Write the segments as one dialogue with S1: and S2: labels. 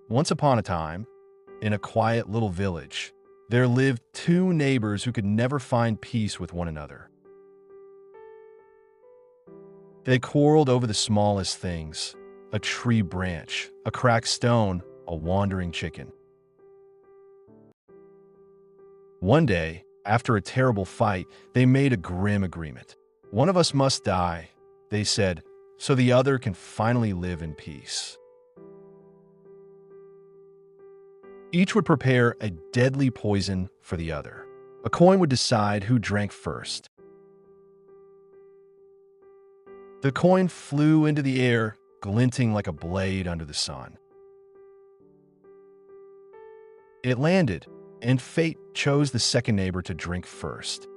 S1: Once upon a time, in a quiet little village, there lived two neighbors who could never find peace with one another. They quarreled over the smallest things: a tree branch, a cracked stone, a wandering chicken. One day, after a terrible fight, they made a grim agreement. "One of us must die," they said, "so the other can finally live in peace." Each would prepare a deadly poison for the other. A coin would decide who drank first. The coin flew into the air, glinting like a blade under the sun. It landed, and fate chose the second neighbor to drink first.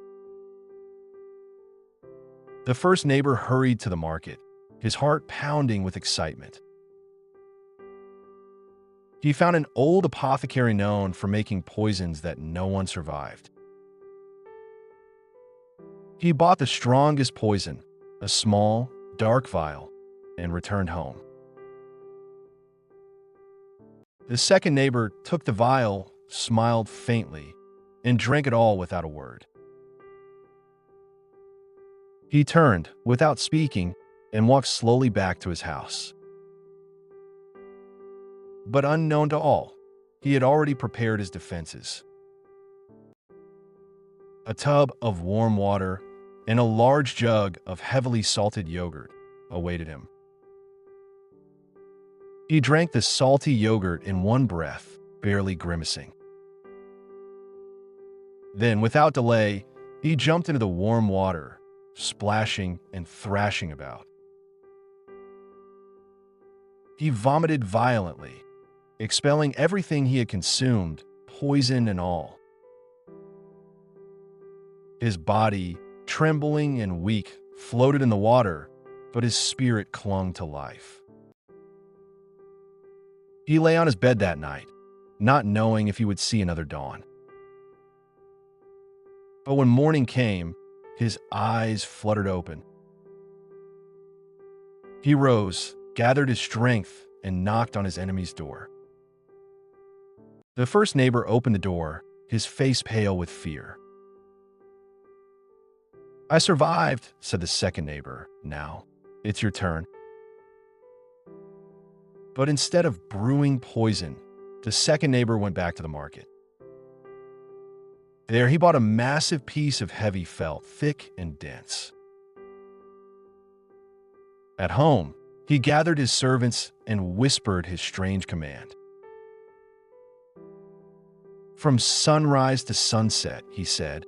S1: The first neighbor hurried to the market, his heart pounding with excitement. He found an old apothecary known for making poisons that no one survived. He bought the strongest poison, a small, dark vial, and returned home. The second neighbor took the vial, smiled faintly, and drank it all without a word. He turned, without speaking, and walked slowly back to his house. But unknown to all, he had already prepared his defenses. A tub of warm water and a large jug of heavily salted yogurt awaited him. He drank the salty yogurt in one breath, barely grimacing. Then, without delay, he jumped into the warm water, splashing and thrashing about. He vomited violently, expelling everything he had consumed, poison and all. His body, trembling and weak, floated in the water, but his spirit clung to life. He lay on his bed that night, not knowing if he would see another dawn. But when morning came, his eyes fluttered open. He rose, gathered his strength, and knocked on his enemy's door. The first neighbor opened the door, his face pale with fear. "I survived," said the second neighbor. "Now, it's your turn." But instead of brewing poison, the second neighbor went back to the market. There he bought a massive piece of heavy felt, thick and dense. At home, he gathered his servants and whispered his strange command. "From sunrise to sunset," he said,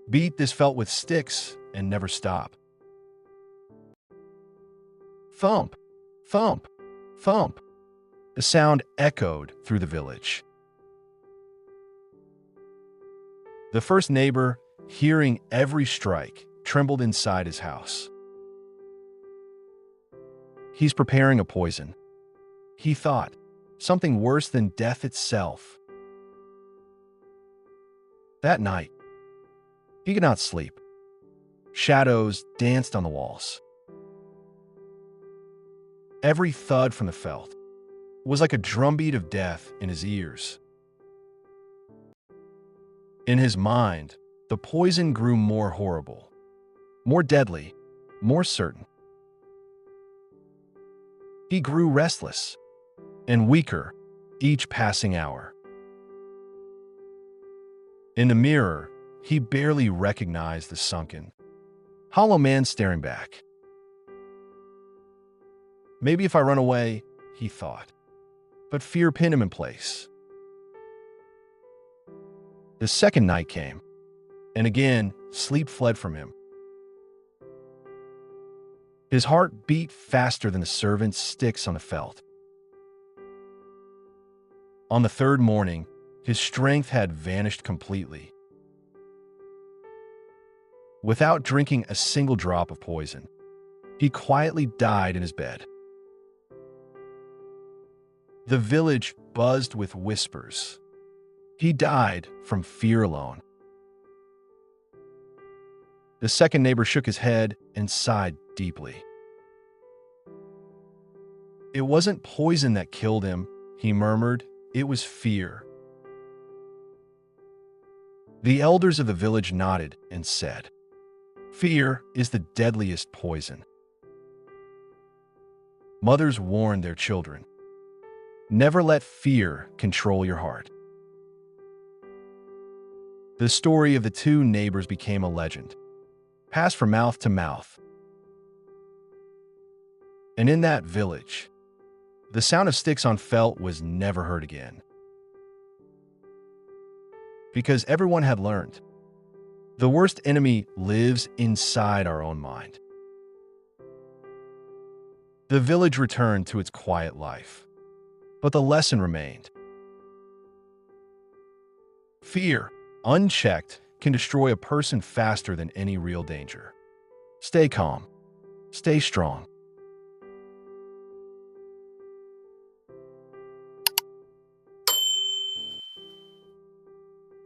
S1: "beat this felt with sticks and never stop." Thump, thump, thump. The sound echoed through the village. The first neighbor, hearing every strike, trembled inside his house. "He's preparing a poison," he thought, "something worse than death itself." That night, he could not sleep. Shadows danced on the walls. Every thud from the felt was like a drumbeat of death in his ears. In his mind, the poison grew more horrible, more deadly, more certain. He grew restless and weaker each passing hour. In the mirror, he barely recognized the sunken, hollow man staring back. "Maybe if I run away," he thought, but fear pinned him in place. The second night came, and again, sleep fled from him. His heart beat faster than the servant's sticks on the felt. On the third morning, his strength had vanished completely. Without drinking a single drop of poison, he quietly died in his bed. The village buzzed with whispers. He died from fear alone. The second neighbor shook his head and sighed deeply. It wasn't poison that killed him, he murmured. It was fear. The elders of the village nodded and said, "Fear is the deadliest poison." Mothers warned their children, "Never let fear control your heart." The story of the two neighbors became a legend, passed from mouth to mouth. And in that village, the sound of sticks on felt was never heard again. Because everyone had learned, the worst enemy lives inside our own mind. The village returned to its quiet life, but the lesson remained. Fear, unchecked, can destroy a person faster than any real danger. Stay calm. Stay strong.